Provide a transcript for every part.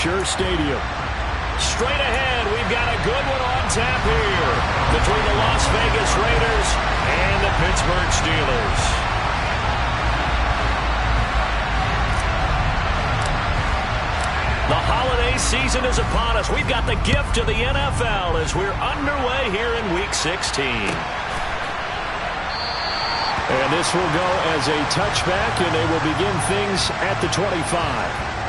Acrisure Stadium. Straight ahead, we've got a good one on tap here between the Las Vegas Raiders and the Pittsburgh Steelers. The holiday season is upon us. We've got the gift of the NFL as we're underway here in Week 16. And this will go as a touchback, and they will begin things at the 25.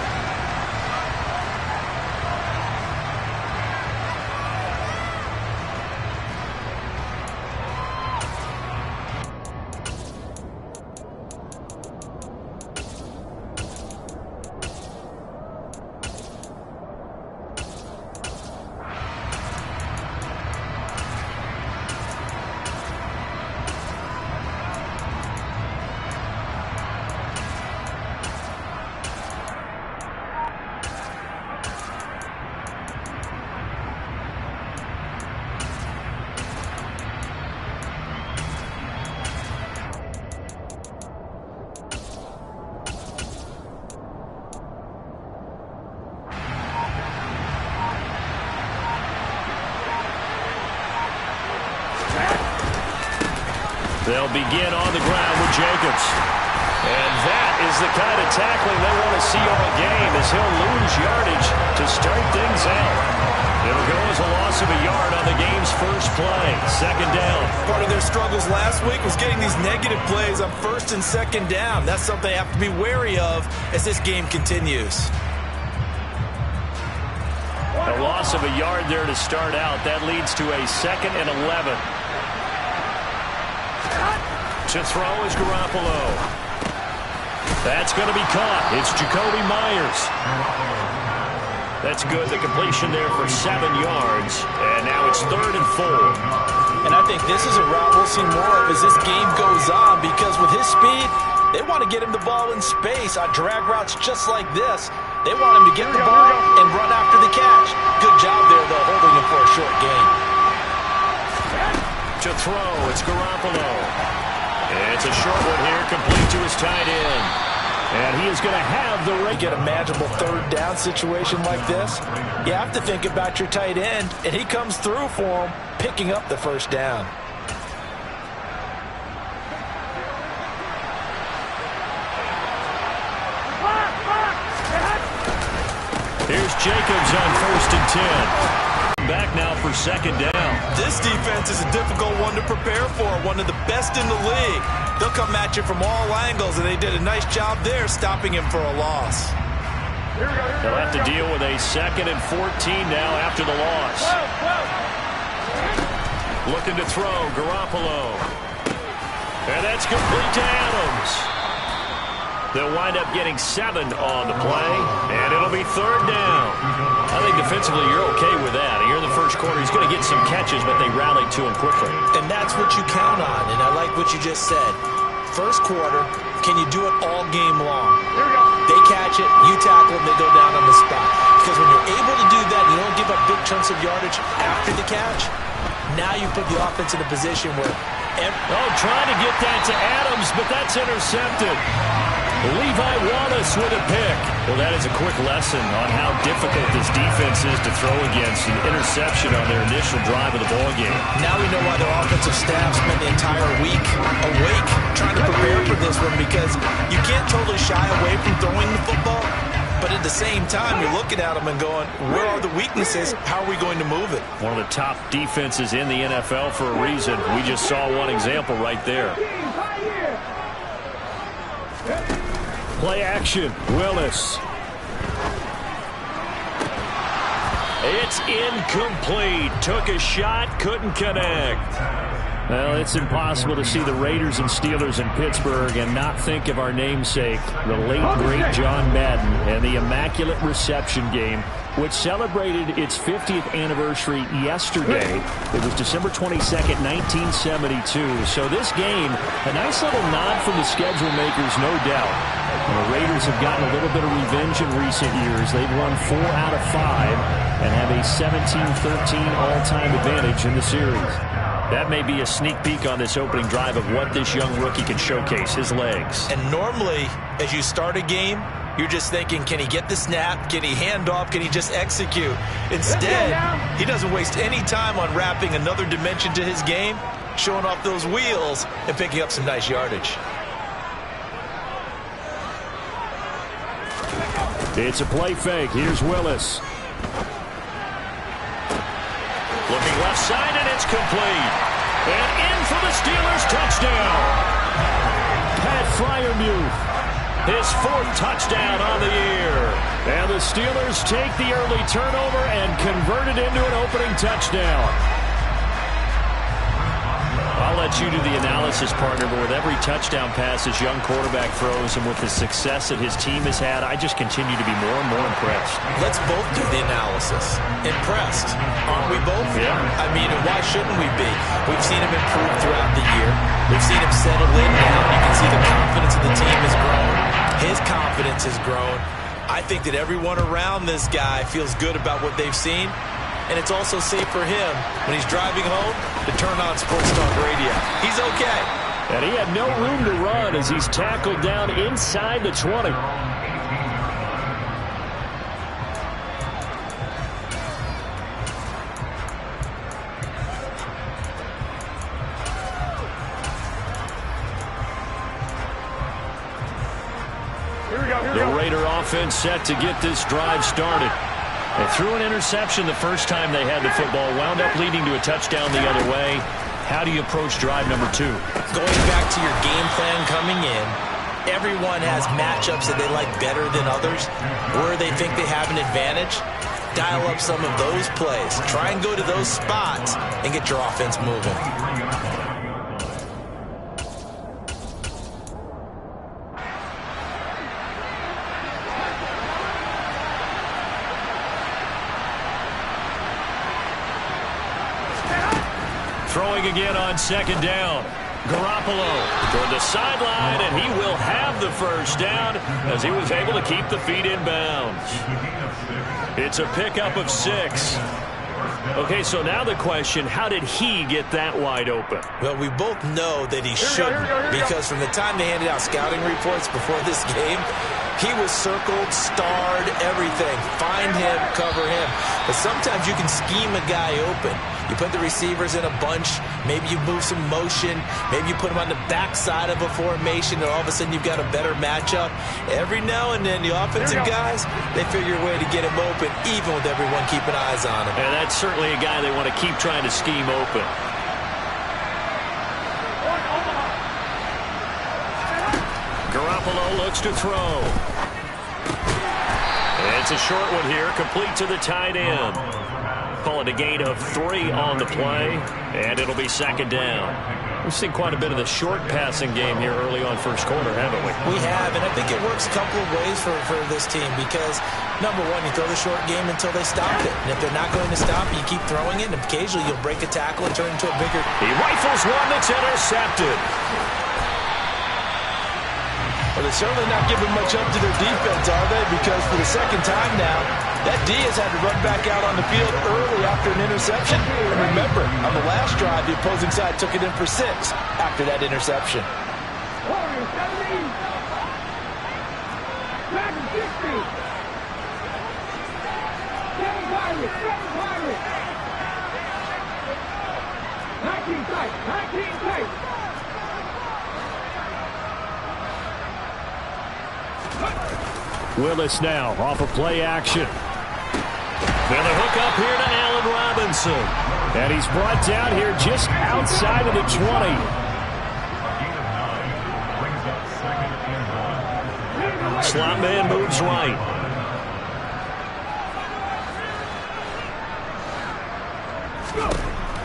They'll begin on the ground with Jacobs. And that is the kind of tackling they want to see all game as he'll lose yardage to start things out. It'll go as a loss of a yard on the game's first play. Second down. Part of their struggles last week was getting these negative plays on first and second down. That's something they have to be wary of as this game continues. A loss of a yard there to start out. That leads to a 2nd and 11. To throw is Garoppolo. That's going to be caught. It's Jacoby Myers. That's good. The completion there for 7 yards. And now it's 3rd and 4. And I think this is a route we'll see more of as this game goes on, because with his speed, they want to get him the ball in space on drag routes just like this. They want him to get the ball and run after the catch. Good job there, though, holding him for a short gain. To throw, it's Garoppolo. It's a short one here, complete to his tight end. And he is going to have the right. Get a manageable third down situation like this, you have to think about your tight end, and he comes through for him, picking up the first down. Here's Jacobs on 1st and 10. Back now for 2nd down. This defense is a difficult one to prepare for, one of the best in the league. They'll come at you from all angles, and they did a nice job there stopping him for a loss. They'll have to deal with a 2nd and 14 now after the loss. Looking to throw, Garoppolo. And that's complete to Adams. They'll wind up getting 7 on the play, and it'll be 3rd down. I think defensively you're okay with that. Here in the first quarter, he's going to get some catches, but they rallied to him quickly. And that's what you count on, and I like what you just said. First quarter, can you do it all game long? They catch it, you tackle them, they go down on the spot. Because when you're able to do that, you don't give up big chunks of yardage after the catch. Now you put the offense in a position where... trying to get that to Adams, but that's intercepted. Levi Wallace with a pick. Well, that is a quick lesson on how difficult this defense is to throw against. An interception on their initial drive of the ballgame. Now we know why their offensive staff spent the entire week awake trying to prepare for this one, because you can't totally shy away from throwing the football, but at the same time, you're looking at them and going, where are the weaknesses? How are we going to move it? One of the top defenses in the NFL for a reason. We just saw one example right there. Play action, Willis. It's incomplete. Took a shot, couldn't connect. Well, it's impossible to see the Raiders and Steelers in Pittsburgh and not think of our namesake, the late, great John Madden, and the Immaculate Reception game, which celebrated its 50th anniversary yesterday. It was December 22nd, 1972. So this game, a nice little nod from the schedule makers, no doubt. And the Raiders have gotten a little bit of revenge in recent years. They've won 4 out of 5 and have a 17-13 all-time advantage in the series. That may be a sneak peek on this opening drive of what this young rookie can showcase, his legs. And normally, as you start a game, You're just thinking, can he get the snap? Can he hand off? Can he just execute? Instead, he doesn't waste any time on wrapping another dimension to his game, showing off those wheels, and picking up some nice yardage. It's a play fake. Here's Willis. Looking left side, and it's complete. And in for the Steelers touchdown. Pat Freiermuth. His 4th touchdown on the year. And the Steelers take the early turnover and convert it into an opening touchdown. I'll let you do the analysis, partner, but with every touchdown pass his young quarterback throws and with the success that his team has had, I just continue to be more and more impressed. Let's both do the analysis. Impressed. Aren't we both? Yeah. I mean, why shouldn't we be? We've seen him improve throughout the year. We've seen him settle in now. You can see the confidence of the team has grown. His confidence has grown. I think that everyone around this guy feels good about what they've seen. And it's also safe for him when he's driving home to turn on Sports Talk Radio. He's okay. And he had no room to run as he's tackled down inside the 20. The Raider offense set to get this drive started. They threw an interception the first time they had the football, wound up leading to a touchdown the other way. How do you approach drive number 2? Going back to your game plan coming in, everyone has matchups that they like better than others, where they think they have an advantage. Dial up some of those plays. Try and go to those spots and get your offense moving. Throwing again on 2nd down. Garoppolo toward the sideline, and he will have the first down as he was able to keep the feet in bounds. It's a pickup of 6. Okay, so now the question, how did he get that wide open? Well, we both know that he shouldn't, because from the time they handed out scouting reports before this game, he was circled, starred, everything. Find him, cover him. But sometimes you can scheme a guy open. You put the receivers in a bunch. Maybe you move some motion. Maybe you put them on the backside of a formation, and all of a sudden you've got a better matchup. Every now and then, the offensive guys, they figure a way to get him open, even with everyone keeping eyes on him. And that's certainly a guy they want to keep trying to scheme open. Garoppolo looks to throw. It's a short one here, complete to the tight end. Call it a gain of 3 on the play, and it'll be 2nd down. We've seen quite a bit of the short passing game here early on first quarter, haven't we? We have, and I think it works a couple of ways for this team because, number one, you throw the short game until they stop it. And if they're not going to stop it, you keep throwing it, and occasionally you'll break a tackle and turn it into a bigger... He rifles one that's intercepted. Well, they're certainly not giving much up to their defense, are they? Because for the second time now, that D has had to run back out on the field early after an interception. And remember, on the last drive, the opposing side took it in for 6 after that interception. Willis now off of play action. And a hook up here to Allen Robinson. And he's brought down here just outside of the 20. Slot man moves right.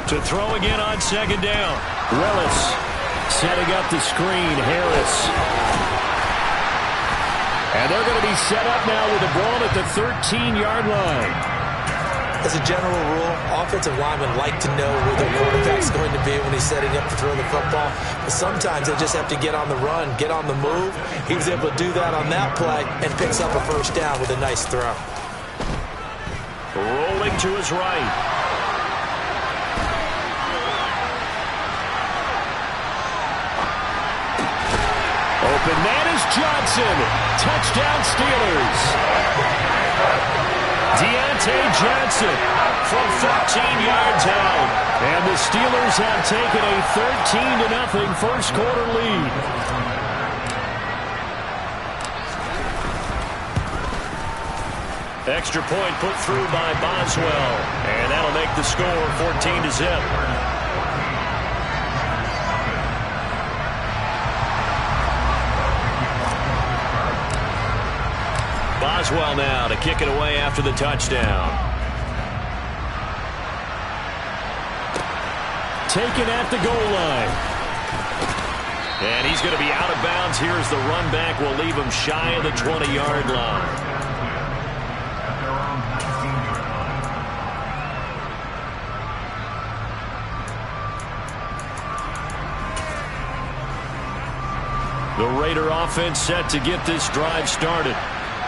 To throw again on 2nd down. Willis setting up the screen. Harris. And they're going to be set up now with the ball at the 13-yard line. As a general rule, offensive linemen like to know where their quarterback's going to be when he's setting up to throw the football. But sometimes they just have to get on the run, get on the move. He was able to do that on that play and picks up a first down with a nice throw. Rolling to his right. and that is Johnson. Touchdown, Steelers. Deontay Johnson from 14 yards out. And the Steelers have taken a 13-0 first quarter lead. Extra point put through by Boswell. And that'll make the score 14-0. Boswell now to kick it away after the touchdown. Taken at the goal line. And he's going to be out of bounds here as the run back will leave him shy of the 20-yard line. The Raider offense set to get this drive started.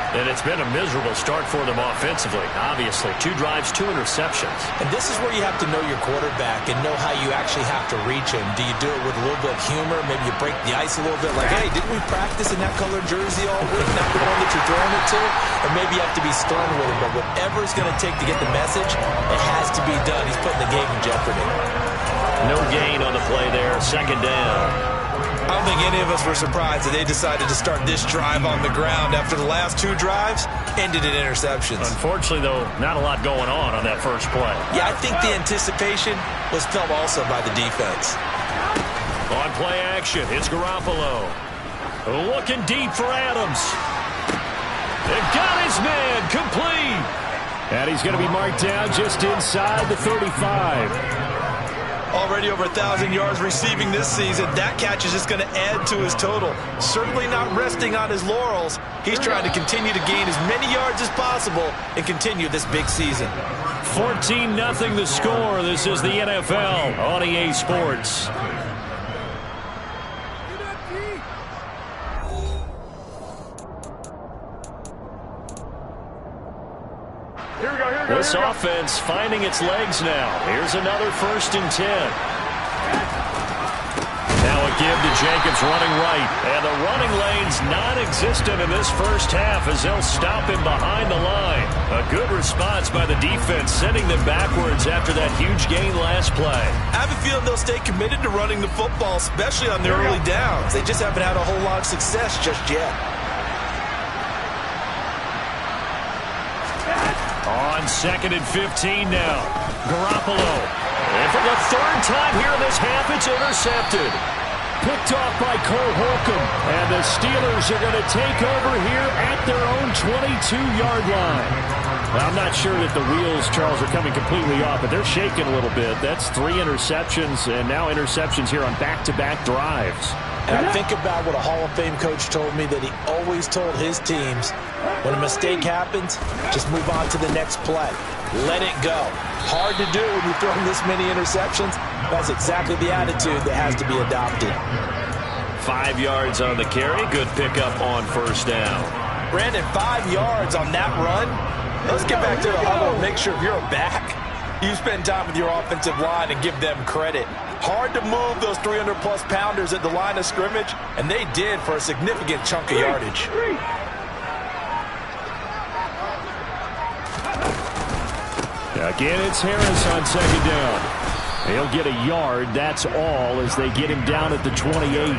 And it's been a miserable start for them offensively, obviously. 2 drives, 2 interceptions. And this is where you have to know your quarterback and know how you actually have to reach him. Do you do it with a little bit of humor? Maybe you break the ice a little bit, like, hey, didn't we practice in that colored jersey all week? Not the one that you're throwing it to? Or maybe you have to be stern with him. But whatever it's going to take to get the message, it has to be done. He's putting the game in jeopardy. No gain on the play there. Second down. I don't think any of us were surprised that they decided to start this drive on the ground after the last 2 drives ended in interceptions. Unfortunately, though, not a lot going on that first play. Yeah, I think the anticipation was felt also by the defense. On play action, it's Garoppolo. Looking deep for Adams. They've got his man complete. And he's going to be marked down just inside the 35. Already over 1,000 yards receiving this season. That catch is just going to add to his total. Certainly not resting on his laurels. He's trying to continue to gain as many yards as possible and continue this big season. 14-0 the score. This is the NFL on EA Sports. This offense finding its legs now. Here's another 1st and 10. Now a give to Jacobs running right. And the running lane's non-existent in this first half as they'll stop him behind the line. A good response by the defense, sending them backwards after that huge gain last play. I have a feeling they'll stay committed to running the football, especially on their early downs. They just haven't had a whole lot of success just yet. On 2nd and 15 now. Garoppolo. And for the 3rd time here in this half, it's intercepted. Picked off by Cole Holcomb. And the Steelers are going to take over here at their own 22-yard line. Well, I'm not sure that the wheels, Charles, are coming completely off, but they're shaking a little bit. That's 3 interceptions, and now interceptions here on back-to-back drives. And I think about what a Hall of Fame coach told me, that he always told his teams, when a mistake happens, just move on to the next play. Let it go. Hard to do when you're throwing this many interceptions. That's exactly the attitude that has to be adopted. 5 yards on the carry. Good pickup on 1st down. Brandon, 5 yards on that run. Let's get back to the huddle and make sure if you're a back, you spend time with your offensive line and give them credit. Hard to move those 300-plus pounders at the line of scrimmage, and they did for a significant chunk of yardage. Again, it's Harris on 2nd down. He'll get a yard, that's all, as they get him down at the 28.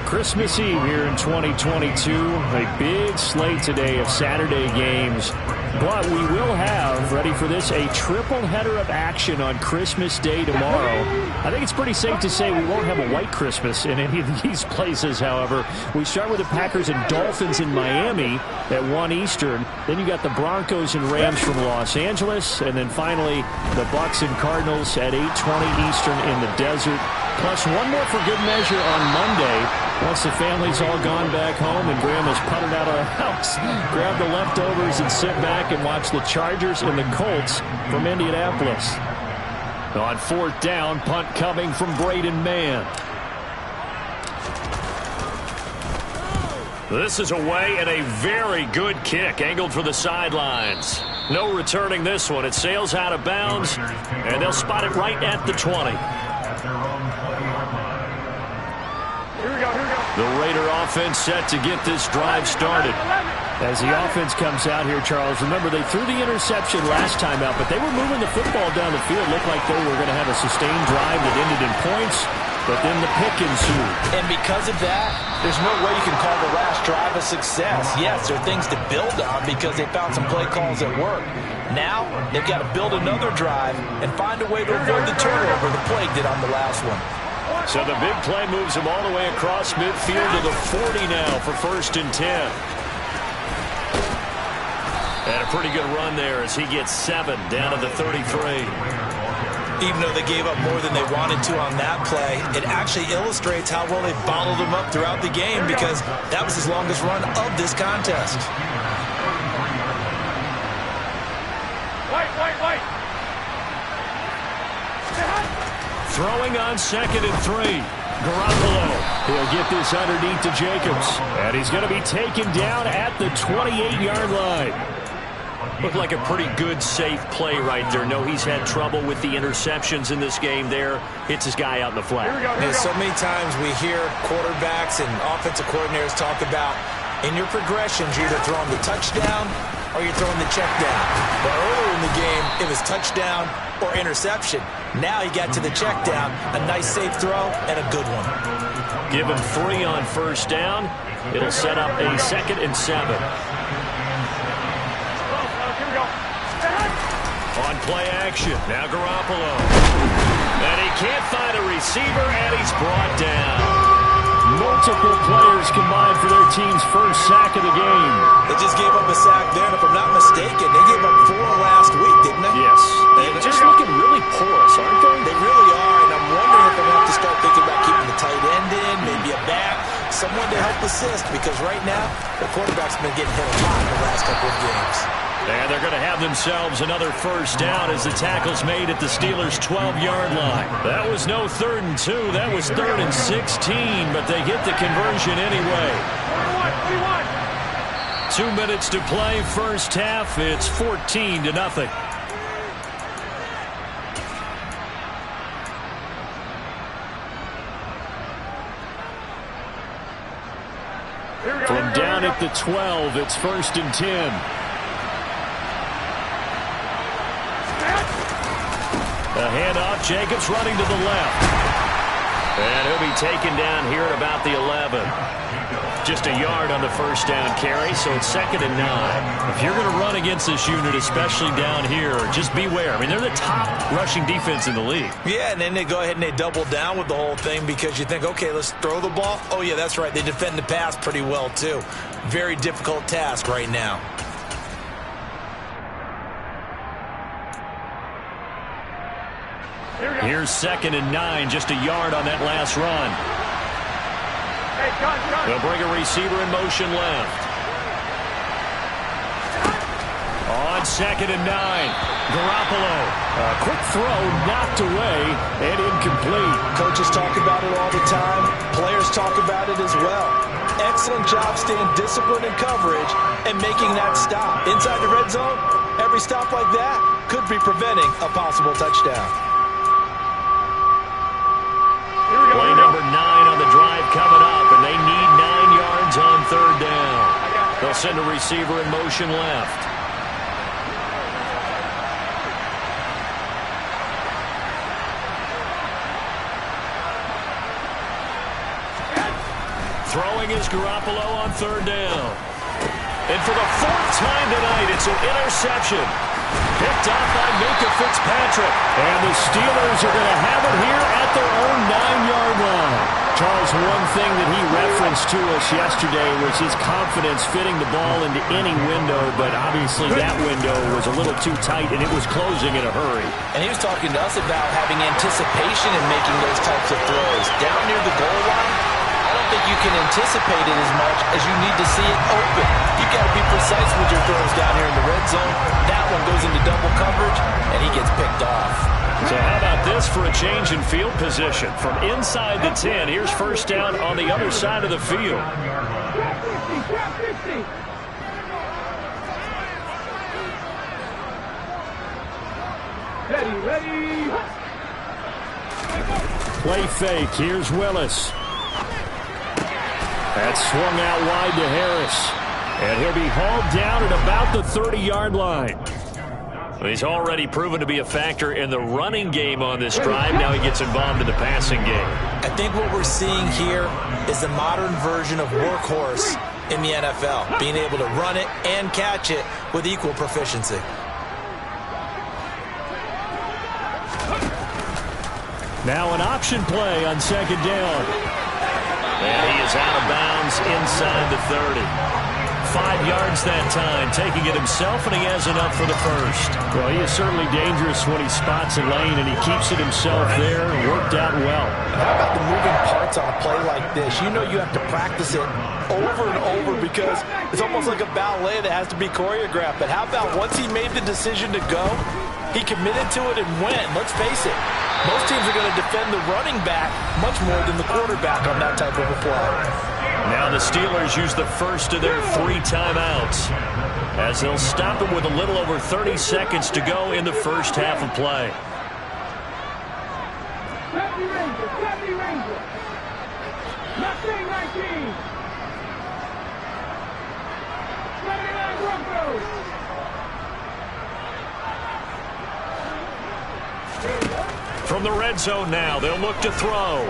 Christmas Eve here in 2022. A big slate today of Saturday games. But we will have, ready for this, a triple header of action on Christmas Day tomorrow. I think it's pretty safe to say we won't have a white Christmas in any of these places, however. We start with the Packers and Dolphins in Miami at 1 Eastern. Then you got the Broncos and Rams from Los Angeles. And then finally, the Bucs and Cardinals at 8:20 Eastern in the desert. Plus one more for good measure on Monday. Once the family's all gone back home and Grandma's putted out of the house, grab the leftovers and sit back and watch the Chargers and the Colts from Indianapolis. On 4th down, punt coming from Braden Mann. This is away and a very good kick, angled for the sidelines. No returning this one. It sails out of bounds, and they'll spot it right at the 20. Here we go. The Raider offense set to get this drive started. As the offense comes out here, Charles, remember they threw the interception last time out, but they were moving the football down the field. Looked like they were going to have a sustained drive that ended in points, but then the pick ensued. And because of that, there's no way you can call the last drive a success. Yes, there are things to build on because they found some play calls that work. Now, they've got to build another drive and find a way to avoid the turnover the Plague did on the last one. So the big play moves him all the way across midfield to the 40 now for 1st and 10. And a pretty good run there as he gets 7 down to the 33. Even though they gave up more than they wanted to on that play, it actually illustrates how well they bottled them up throughout the game because that was his longest run of this contest. Wait. Throwing on 2nd and 3. Garoppolo. He'll get this underneath to Jacobs. And he's going to be taken down at the 28-yard line. Looked like a pretty good, safe play right there. No, he's had trouble with the interceptions in this game there. Hits his guy out in the flat. And so many times we hear quarterbacks and offensive coordinators talk about in your progressions, you're either throwing the touchdown or you're throwing the check down. But earlier in the game, it was touchdown or interception. Now he got to the check down, a nice safe throw, and a good one. Give him 3 on 1st down. It'll set up a 2nd and 7. On play action, now Garoppolo. And he can't find a receiver, and he's brought down. Multiple players combined for their team's first sack of the game. They just gave up a sack there, and if I'm not mistaken, they gave up 4 last week, didn't they? Yes. They're just looking really porous, aren't they? They really are, and I'm wondering if I'm going to have to start thinking about keeping the tight end in, maybe a back, someone to help assist, because right now, the quarterback's been getting hit a lot in the last couple of games. And they're going to have themselves another 1st down as the tackle's made at the Steelers' 12-yard line. That was no 3rd and 2. That was 3rd and 16, but they get the conversion anyway. 2 minutes to play, first half. It's 14-0. From down at the 12, it's 1st and 10. A handoff, Jacobs running to the left. And he'll be taken down here at about the 11. Just a yard on the 1st down carry, so it's 2nd and 9. If you're going to run against this unit, especially down here, just beware. I mean, they're the top rushing defense in the league. Yeah, and then they go ahead and they double down with the whole thing because you think, okay, let's throw the ball. Oh, yeah, that's right. They defend the pass pretty well, too. Very difficult task right now. Here's 2nd and 9, just a yard on that last run. They'll bring a receiver in motion left. On 2nd and 9, Garoppolo. A quick throw knocked away and incomplete. Coaches talk about it all the time. Players talk about it as well. Excellent job staying disciplined in coverage and making that stop. Inside the red zone, every stop like that could be preventing a possible touchdown. Play number 9 on the drive coming up, and they need 9 yards on 3rd down. They'll send a receiver in motion left. Throwing is Garoppolo on 3rd down. And for the 4th time tonight, it's an interception. Picked off by Minka Fitzpatrick. And the Steelers are going to have it here at their own 9-yard line. Charles, one thing that he referenced to us yesterday was his confidence fitting the ball into any window, but obviously that window was a little too tight and it was closing in a hurry. And he was talking to us about having anticipation in making those types of throws. Down near the goal line, I don't think you can anticipate it as much as you need to see it open. You got to be precise with your throws down here in the red zone. That one goes into double coverage, and he gets picked off. So how about this for a change in field position? From inside the 10, here's 1st down on the other side of the field. Ready. Play fake. Here's Willis. That's swung out wide to Harris. And he'll be hauled down at about the 30-yard line. He's already proven to be a factor in the running game on this drive. Now he gets involved in the passing game. I think what we're seeing here is the modern version of workhorse in the NFL, being able to run it and catch it with equal proficiency. Now an option play on second down. And he is out of bounds inside the 30. 5 yards that time, taking it himself, and he has enough for the first. Well, he is certainly dangerous when he spots a lane, and he keeps it himself there. Worked out well. How about the moving parts on a play like this? You know you have to practice it over and over because it's almost like a ballet that has to be choreographed. But how about once he made the decision to go, he committed to it and went. Let's face it, most teams are going to defend the running back much more than the quarterback on that type of a play. Now the Steelers use the first of their 3 timeouts as they'll stop it with a little over 30 seconds to go in the first half of play. From the red zone now, they'll look to throw.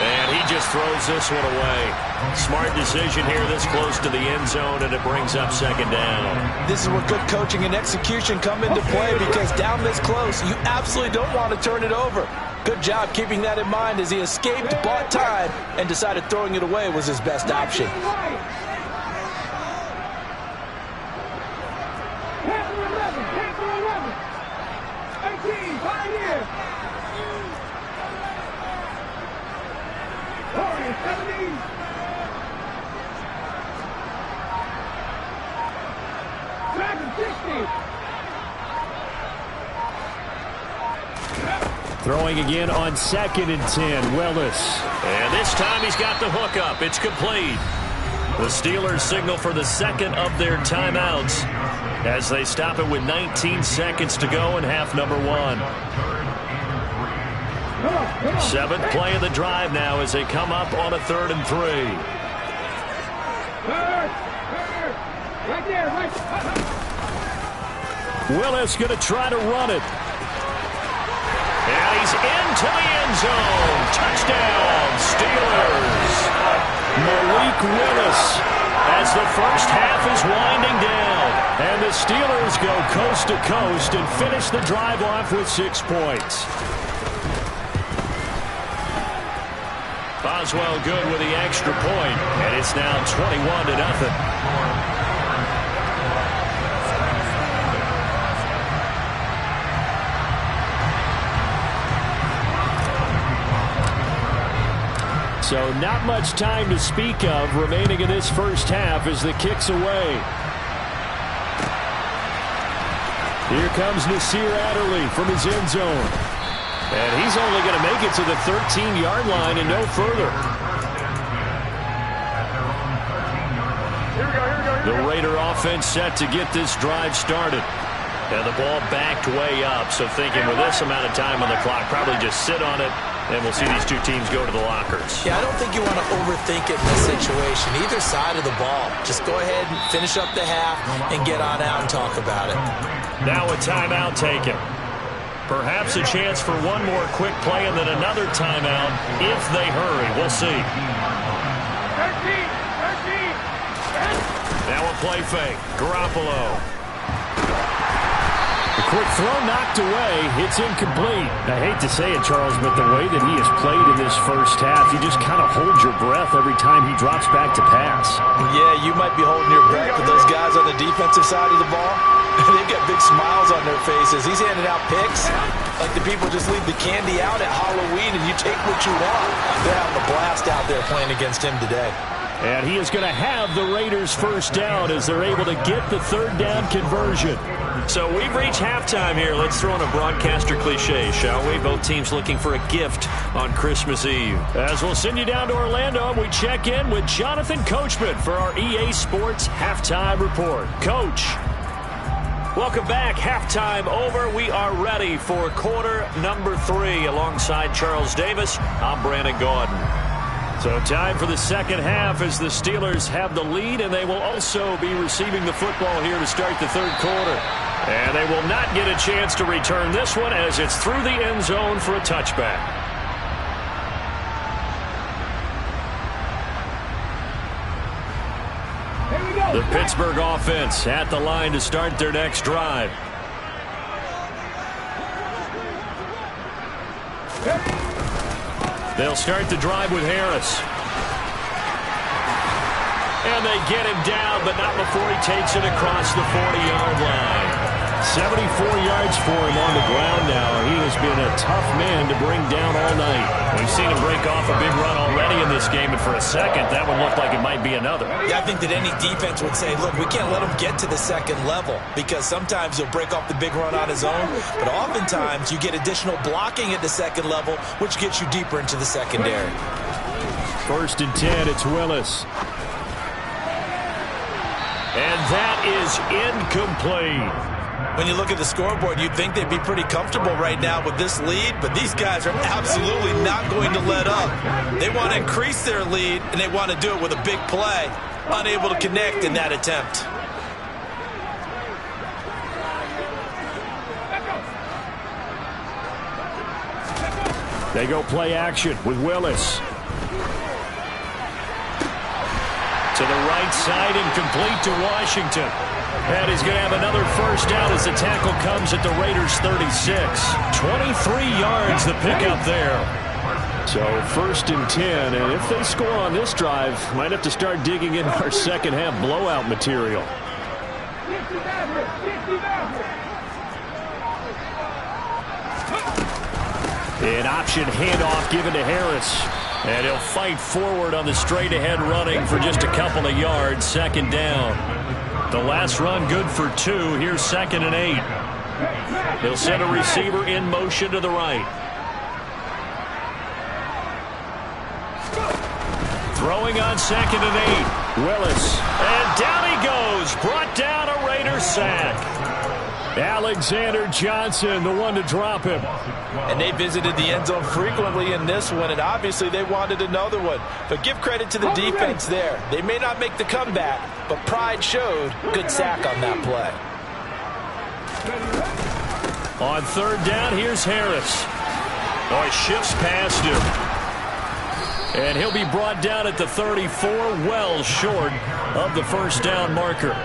And he just throws this one away. Smart decision here this close to the end zone, and it brings up second down. This is where good coaching and execution come into play because down this close, you absolutely don't want to turn it over. Good job keeping that in mind as he escaped, bought time, and decided throwing it away was his best option. Throwing again on 2nd and 10, Willis. And this time he's got the hook up. It's complete. The Steelers signal for the second of their timeouts as they stop it with 19 seconds to go in half number 1. 7th play of the drive now as they come up on a 3rd and 3. Willis going to try to run it. And he's into the end zone. Touchdown, Steelers. Malik Willis as the first half is winding down. And the Steelers go coast to coast and finish the drive off with 6 points. Boswell good with the extra point, and it's now 21-0. So not much time to speak of remaining in this first half as the kick's away. Here comes Nasir Adderley from his end zone. And he's only going to make it to the 13-yard line and no further. The Raider offense set to get this drive started. And the ball backed way up. So thinking with this amount of time on the clock, probably just sit on it. And we'll see these two teams go to the lockers. Yeah, I don't think you want to overthink it in this situation. Either side of the ball. Just go ahead and finish up the half and get on out and talk about it. Now a timeout taken. Perhaps a chance for one more quick play and then another timeout if they hurry. We'll see. 13. Now a play fake. Garoppolo. The quick throw knocked away. It's incomplete. I hate to say it, Charles, but the way that he has played in this first half, you just kind of hold your breath every time he drops back to pass. Yeah, you might be holding your breath, but those guys on the defensive side of the ball, they've got big smiles on their faces. He's handing out picks like the people just leave the candy out at Halloween and you take what you want. They're having a blast out there playing against him today. And he is going to have the Raiders first down as they're able to get the 3rd down conversion. So we've reached halftime here. Let's throw in a broadcaster cliche, shall we? Both teams looking for a gift on Christmas Eve. As we'll send you down to Orlando, and we check in with Jonathan Coachman for our EA Sports Halftime Report. Coach. Welcome back. Halftime over. We are ready for quarter number 3. Alongside Charles Davis, I'm Brandon Gaudin. So time for the second half as the Steelers have the lead, and they will also be receiving the football here to start the third quarter. And they will not get a chance to return this one as it's through the end zone for a touchback. The Pittsburgh offense at the line to start their next drive. They'll start the drive with Harris. And they get him down, but not before he takes it across the 40-yard line. 74 yards for him on the ground now. He has been a tough man to bring down all night. We've seen him break off a big run already in this game, and for a second, that one looked like it might be another. Yeah, I think that any defense would say, look, we can't let him get to the second level, because sometimes he'll break off the big run on his own, but oftentimes you get additional blocking at the second level, which gets you deeper into the secondary. 1st and 10, it's Willis. And that is incomplete. When you look at the scoreboard, you'd think they'd be pretty comfortable right now with this lead, but these guys are absolutely not going to let up. They want to increase their lead, and they want to do it with a big play. Unable to connect in that attempt. They go play action with Willis. To the right side, incomplete to Washington. And he's going to have another first down as the tackle comes at the Raiders' 36. 23 yards the pickup there. So 1st and 10, and if they score on this drive, might have to start digging in our second half blowout material. An option handoff given to Harris. And he'll fight forward on the straight-ahead running for just a couple of yards. 2nd down. The last run good for 2. Here's 2nd and 8. He'll send a receiver in motion to the right. Throwing on 2nd and 8. Willis. And down he goes. Brought down a Raider sack. Alexander Johnson, the one to drop him. And they visited the end zone frequently in this one, and obviously they wanted another one. But give credit to the defense there. They may not make the comeback, but pride showed. Good sack on that play. On 3rd down, here's Harris. Oh, he shifts past him. And he'll be brought down at the 34, well short of the first down marker.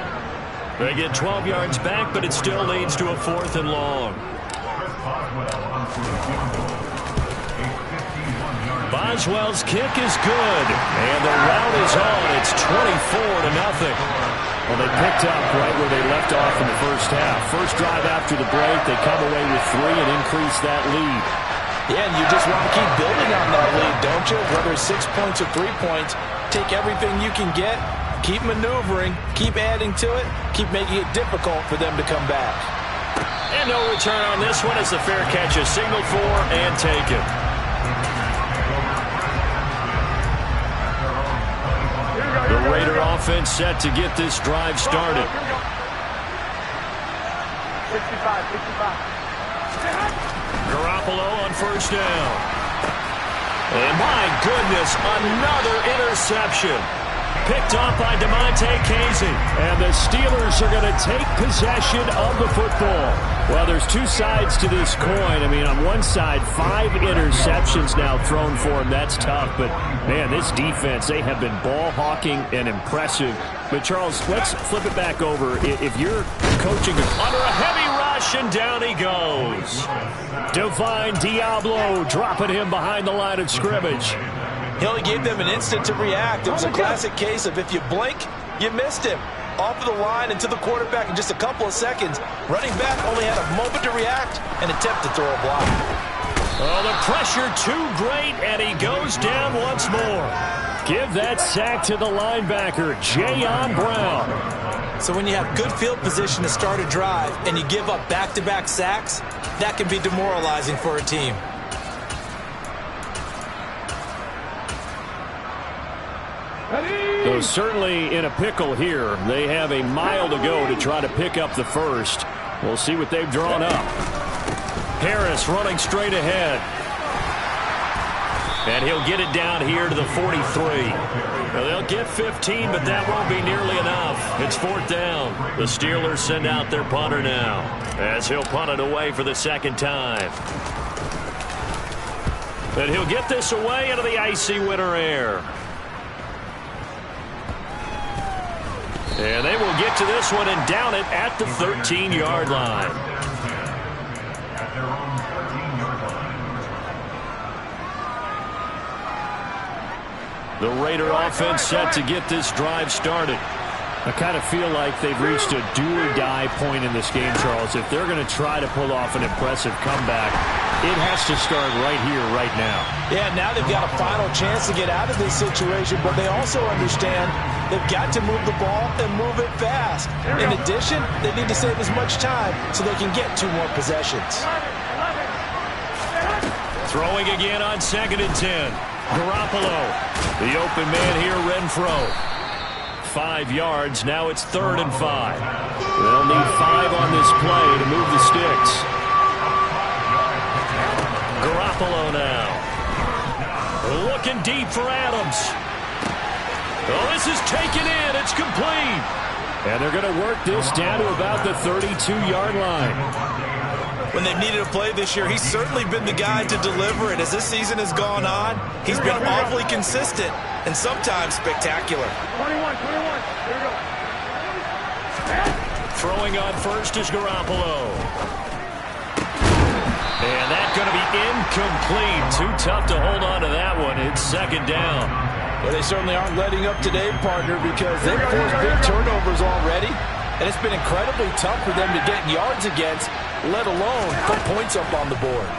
They get 12 yards back, but it still leads to a 4th and long. Boswell's kick is good, and the route is on. It's 24-0. Well, they picked up right where they left off in the first half. First drive after the break, they come away with 3 and increase that lead. Yeah, and you just want to keep building on that lead, don't you? Whether it's 6 points or 3 points, take everything you can get, keep maneuvering, keep adding to it, keep making it difficult for them to come back. And no return on this one as the fair catch is signaled for and taken. The Raider offense set to get this drive started. 65. Garoppolo on 1st down. And my goodness, another interception. Picked off by DeMonte Casey. And the Steelers are going to take possession of the football. Well, there's 2 sides to this coin. I mean, on one side, 5 interceptions now thrown for him. That's tough. But, man, this defense, they have been ball hawking and impressive. But, Charles, let's flip it back over. If you're coaching under a heavy rush, and down he goes. Divine Diablo dropping him behind the line of scrimmage. He only gave them an instant to react. It was a classic case of if you blink, you missed him. Off of the line and to the quarterback in just a couple of seconds. Running back only had a moment to react and attempt to throw a block. Oh, the pressure too great, and he goes down once more. Give that sack to the linebacker, Jayon Brown. So when you have good field position to start a drive and you give up back-to-back sacks, that can be demoralizing for a team. The So certainly in a pickle here. They have a mile to go to try to pick up the first. We'll see what they've drawn up. Harris running straight ahead. And he'll get it down here to the 43. Well, they'll get 15, but that won't be nearly enough. It's 4th down. The Steelers send out their punter now, as he'll punt it away for the second time. And he'll get this away into the icy winter air. And they will get to this one and down it at the 13-yard line. The Raider offense set to get this drive started. I kind of feel like they've reached a do-or-die point in this game, Charles. If they're going to try to pull off an impressive comeback, it has to start right here, right now. Yeah, now they've got a final chance to get out of this situation, but they also understand they've got to move the ball and move it fast. In addition, they need to save as much time so they can get 2 more possessions. Throwing again on 2nd and 10. Garoppolo. The open man here, Renfro. 5 yards. Now it's 3rd and 5. They'll need 5 on this play to move the sticks. Garoppolo now. Looking deep for Adams. Oh, this is taken in. It's complete. And they're going to work this down to about the 32-yard line. When they've needed a play this year, he's certainly been the guy to deliver it. As this season has gone on, he's been awfully consistent and sometimes spectacular. 21, here we go. Throwing on first is Garoppolo. And that's going to be incomplete. Too tough to hold on to that one. It's 2nd down. Well, they certainly aren't letting up today, partner, because they've forced big turnovers already. And it's been incredibly tough for them to get yards against, let alone put points up on the board.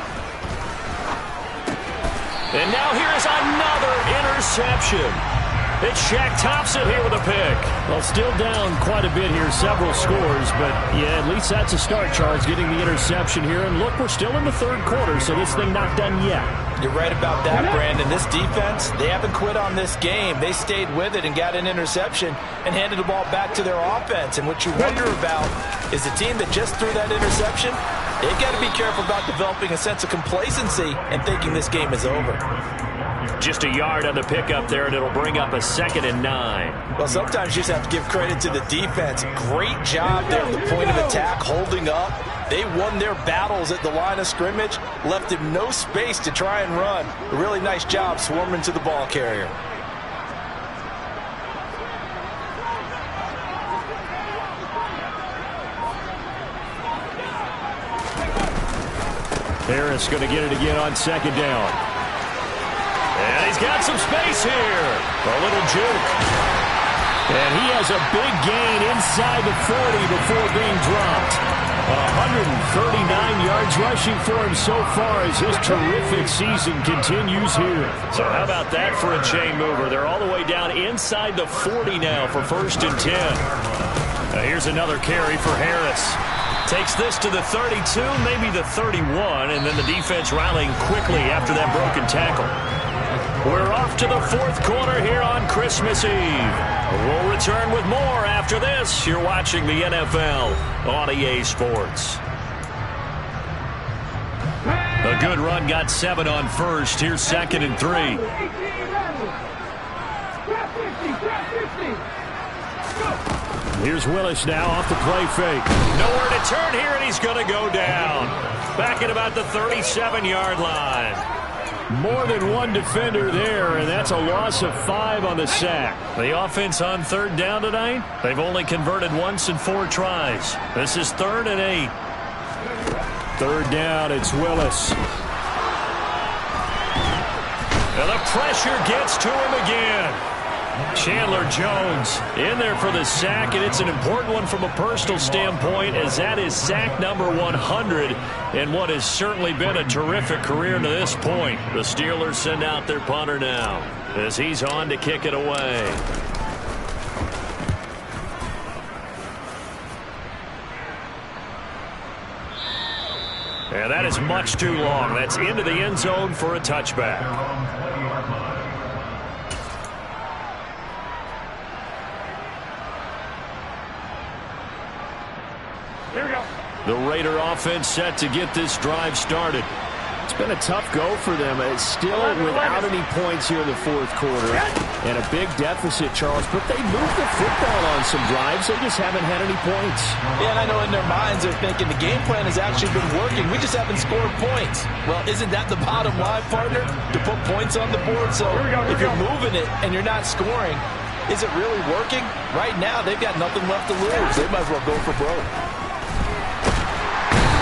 And now here's another interception. It's Shaq Thompson here with a pick. Well, still down quite a bit here, several scores, but yeah, at least that's a start, Charles, getting the interception here. And look, we're still in the 3rd quarter, so this thing not done yet. You're right about that, Brandon. This defense, they haven't quit on this game. They stayed with it and got an interception and handed the ball back to their offense. And what you wonder about is the team that just threw that interception, they've got to be careful about developing a sense of complacency and thinking this game is over. Just a yard on the pickup there, and it'll bring up a 2nd and 9. Well, sometimes you just have to give credit to the defense. Great job there at the point of attack, holding up. They won their battles at the line of scrimmage, left him no space to try and run. A really nice job swarming to the ball carrier. Harris going to get it again on 2nd down. And he's got some space here. A little juke. And he has a big gain inside the 40 before being dropped. 139 yards rushing for him so far as his terrific season continues here. So how about that for a chain mover? They're all the way down inside the 40 now for 1st and 10. Now here's another carry for Harris. Takes this to the 32, maybe the 31, and then the defense rallying quickly after that broken tackle. We're off to the 4th quarter here on Christmas Eve. We'll return with more after this. You're watching the NFL on EA Sports. A good run, got 7 on first. Here's 2nd and 3. Here's Willis now off the play fake. Nowhere to turn here, and he's going to go down. Back at about the 37-yard line. More than one defender there, and that's a loss of 5 on the sack. The offense on 3rd down tonight, they've only converted once in 4 tries. This is 3rd and 8. 3rd down, it's Willis. And the pressure gets to him again. Chandler Jones in there for the sack, and it's an important one from a personal standpoint, as that is sack number 100 in what has certainly been a terrific career to this point. The Steelers send out their punter now as he's on to kick it away. And that is much too long. That's into the end zone for a touchback. Here we go. The Raider offense set to get this drive started. It's been a tough go for them. It's still without any points here in the fourth quarter. And a big deficit, Charles. But they moved the football on some drives. They just haven't had any points. Yeah, and I know in their minds they're thinking the game plan has actually been working. We just haven't scored points. Well, isn't that the bottom line, partner? To put points on the board. So if you're moving it and you're not scoring, is it really working? Right now, they've got nothing left to lose. They might as well go for broke.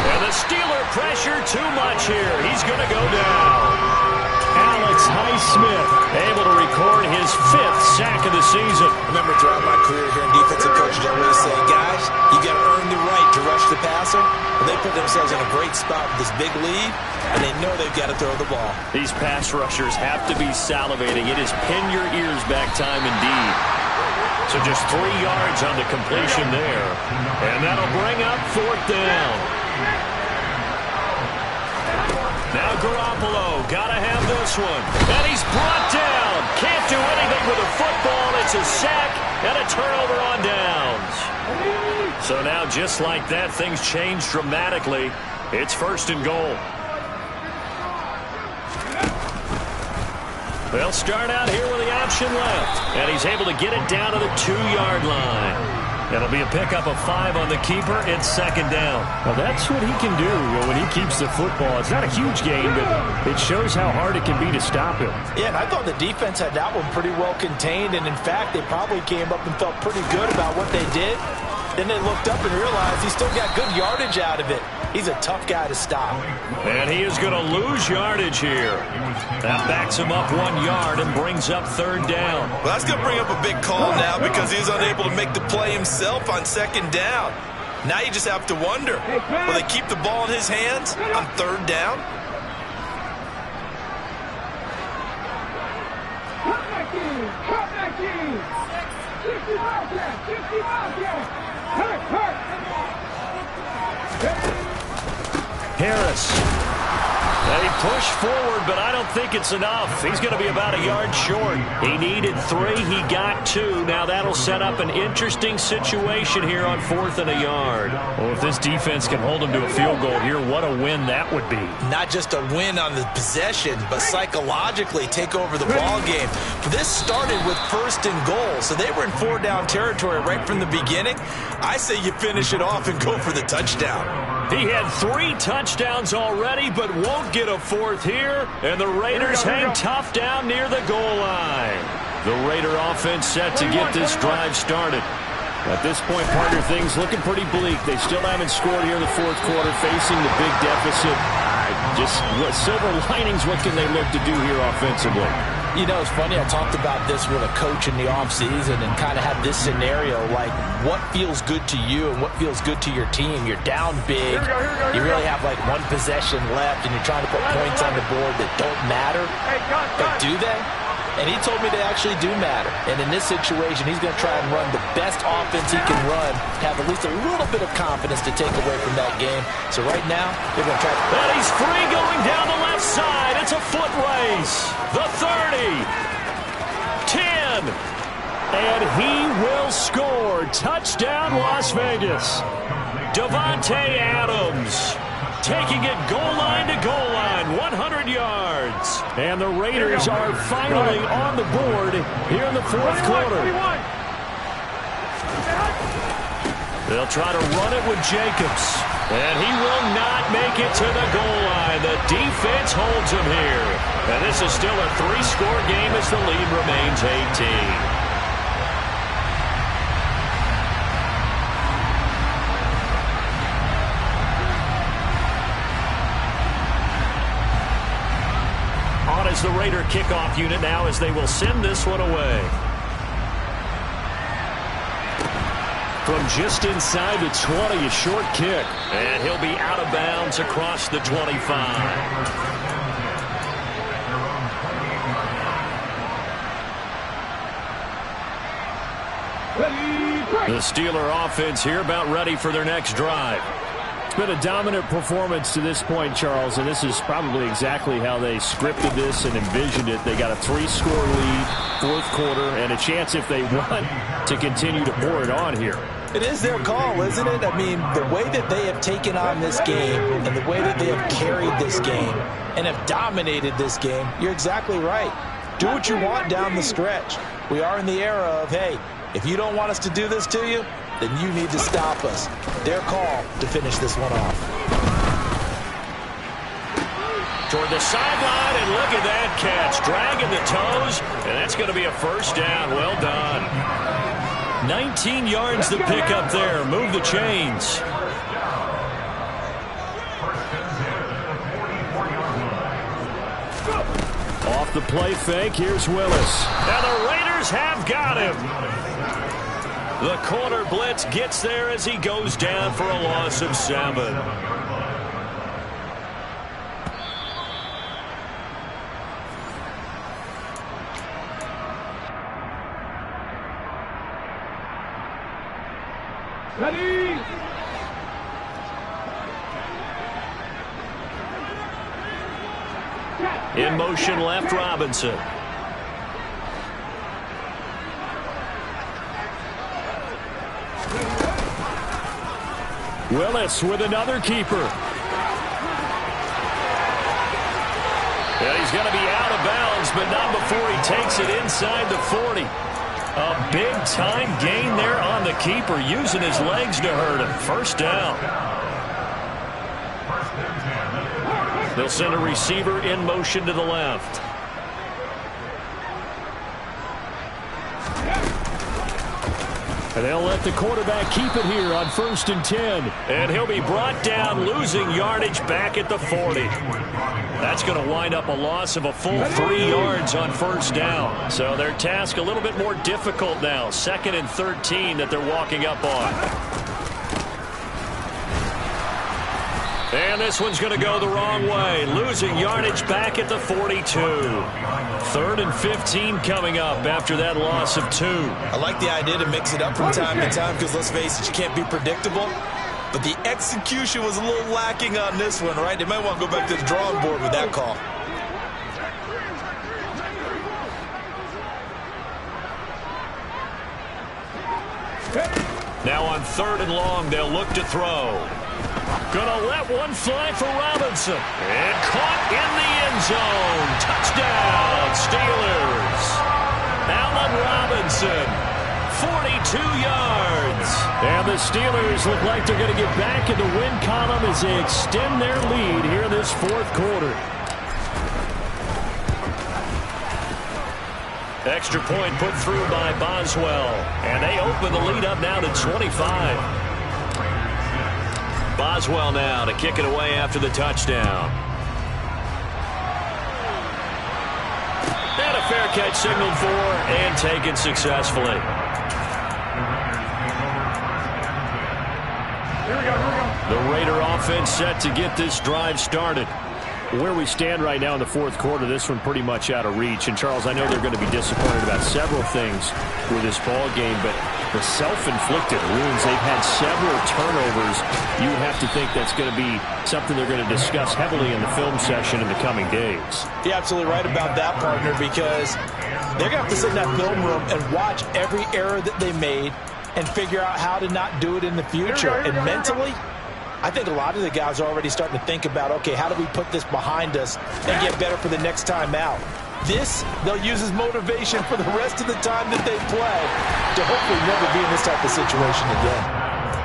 And the Steeler pressure too much here. He's going to go down. Alex Highsmith able to record his 5th sack of the season. Remember, throughout my career here in defensive coaches, I always say, guys, you got to earn the right to rush the passer. And they put themselves in a great spot with this big lead, and they know they've got to throw the ball. These pass rushers have to be salivating. It is pin your ears back time indeed. So just 3 yards on the completion there. And that'll bring up 4th down. Now Garoppolo, gotta have this one. And he's brought down. Can't do anything with a football. It's a sack and a turnover on downs. So now just like that, things change dramatically. It's 1st and goal. They'll start out here with the option left. And he's able to get it down to the 2-yard line. It'll be a pickup of 5 on the keeper. It's 2nd down. Well, that's what he can do when he keeps the football. It's not a huge gain, but it shows how hard it can be to stop him. Yeah, and I thought the defense had that one pretty well contained. And, in fact, they probably came up and felt pretty good about what they did. Then they looked up and realized he still got good yardage out of it. He's a tough guy to stop. And he is going to lose yardage here. That backs him up 1 yard and brings up 3rd down. Well, that's going to bring up a big call now because he's unable to make the play himself on 2nd down. Now you just have to wonder, will they keep the ball in his hands on 3rd down? Cut back in. 60 Wildcats. 60 Wildcats. Hurt. Harris. They push forward, but I don't think it's enough. He's going to be about a yard short. He needed 3. He got 2. Now that'll set up an interesting situation here on 4th and a yard. Well, if this defense can hold him to a field goal here, what a win that would be. Not just a win on the possession, but psychologically take over the ball game. This started with 1st and goal, so they were in 4-down territory right from the beginning. I say you finish it off and go for the touchdown. He had 3 touchdowns already, but won't get a 4th here. And the Raiders hang tough down near the goal line. The Raider offense set to get this drive started. At this point, partner, things looking pretty bleak. They still haven't scored here in the fourth quarter, facing the big deficit. Just silver linings, what can they look to do here offensively? You know, it's funny, I talked about this with a coach in the offseason and kind of had this scenario, like what feels good to you and what feels good to your team. You're down big. You really have like 1 possession left, and you're trying to put points on the board that don't matter. But do they? And he told me they actually do matter. And in this situation, he's going to try and run the best offense he can run, have at least a little bit of confidence to take away from that game. So right now, they're going to try. And he's free going down the left side. It's a foot race. The 30. 10. And he will score. Touchdown, Las Vegas. Davante Adams taking it goal line to goal line, 100 yards. And the Raiders are finally on the board here in the fourth quarter. They'll try to run it with Jacobs. And he will not make it to the goal line. The defense holds him here. And this is still a 3-score game as the lead remains 18. As the Raider kickoff unit now, as they will send this one away. From just inside the 20, a short kick. And he'll be out of bounds across the 25. The Steeler offense here about ready for their next drive. Been a dominant performance to this point, Charles, and this is probably exactly how they scripted this and envisioned it. They got a 3-score lead, fourth quarter, and a chance if they want to continue to pour it on here. It is their call, isn't it? I mean, the way that they have taken on this game and the way that they have carried this game and have dominated this game, you're exactly right. Do what you want down the stretch. We are in the era of, hey, if you don't want us to do this to you, then you need to stop us. Their call to finish this one off. Toward the sideline, and look at that catch. Dragging the toes, and that's going to be a first down. Well done. 19 yards to pick up there. Move the chains. Off the play fake, here's Willis. Now the Raiders have got him. The corner blitz gets there as he goes down for a loss of 7. Ready? In motion left, Robinson. Willis with another keeper. And he's going to be out of bounds, but not before he takes it inside the 40. A big-time gain there on the keeper, using his legs to hurt him. First down. They'll send a receiver in motion to the left. And they'll let the quarterback keep it here on 1st and 10. And he'll be brought down, losing yardage back at the 40. That's going to wind up a loss of a full 3 yards on first down. So their task a little bit more difficult now. 2nd and 13 that they're walking up on. And this one's going to go the wrong way. Losing yardage back at the 42. 3rd and 15 coming up after that loss of 2. I like the idea to mix it up from time to time because, let's face it, you can't be predictable. But the execution was a little lacking on this one, right? They might want to go back to the drawing board with that call. Now on 3rd and long, they'll look to throw. Gonna let one fly for Robinson. And caught in the end zone. Touchdown, Steelers. Allen Robinson, 42 yards. And the Steelers look like they're going to get back in the win column as they extend their lead here in this 4th quarter. Extra point put through by Boswell. And they open the lead up now to 25. Boswell now to kick it away after the touchdown. And a fair catch signaled for and taken successfully. The Raider offense set to get this drive started. Where we stand right now in the 4th quarter, this one pretty much out of reach. And, Charles, I know they're going to be disappointed about several things with this ball game, but the self-inflicted wounds, they've had several turnovers. You have to think that's going to be something they're going to discuss heavily in the film session in the coming days. You're absolutely right about that, partner, because they're going to have to sit in that film room and watch every error that they made and figure out how to not do it in the future. And mentally, I think a lot of the guys are already starting to think about, okay, how do we put this behind us and get better for the next time out? This, they'll use as motivation for the rest of the time that they play to hopefully never be in this type of situation again.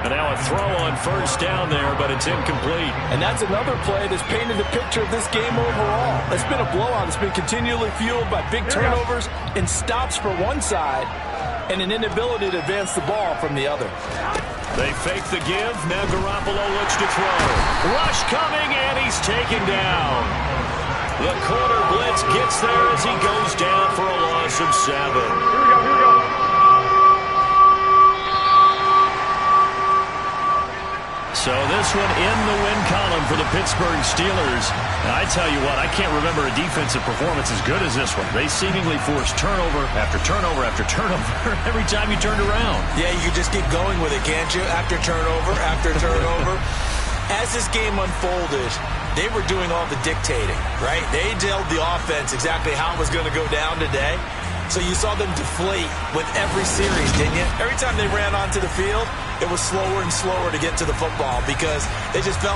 And now a throw on first down there, but it's incomplete. And that's another play that's painted the picture of this game overall. It's been a blowout. It's been continually fueled by big turnovers and stops for one side and an inability to advance the ball from the other. They fake the give. Now Garoppolo looks to throw. Rush coming, and he's taken down. The corner blitz gets there as he goes down for a loss of 7. Here we go. So this one in the win column for the Pittsburgh Steelers. And I tell you what, I can't remember a defensive performance as good as this one. They seemingly forced turnover after turnover after turnover every time you turned around. Yeah, you can just keep going with it, can't you? After turnover, after turnover. As this game unfolded, they were doing all the dictating, right? They told the offense exactly how it was going to go down today. So you saw them deflate with every series, didn't you? Every time they ran onto the field, it was slower and slower to get to the football because they just felt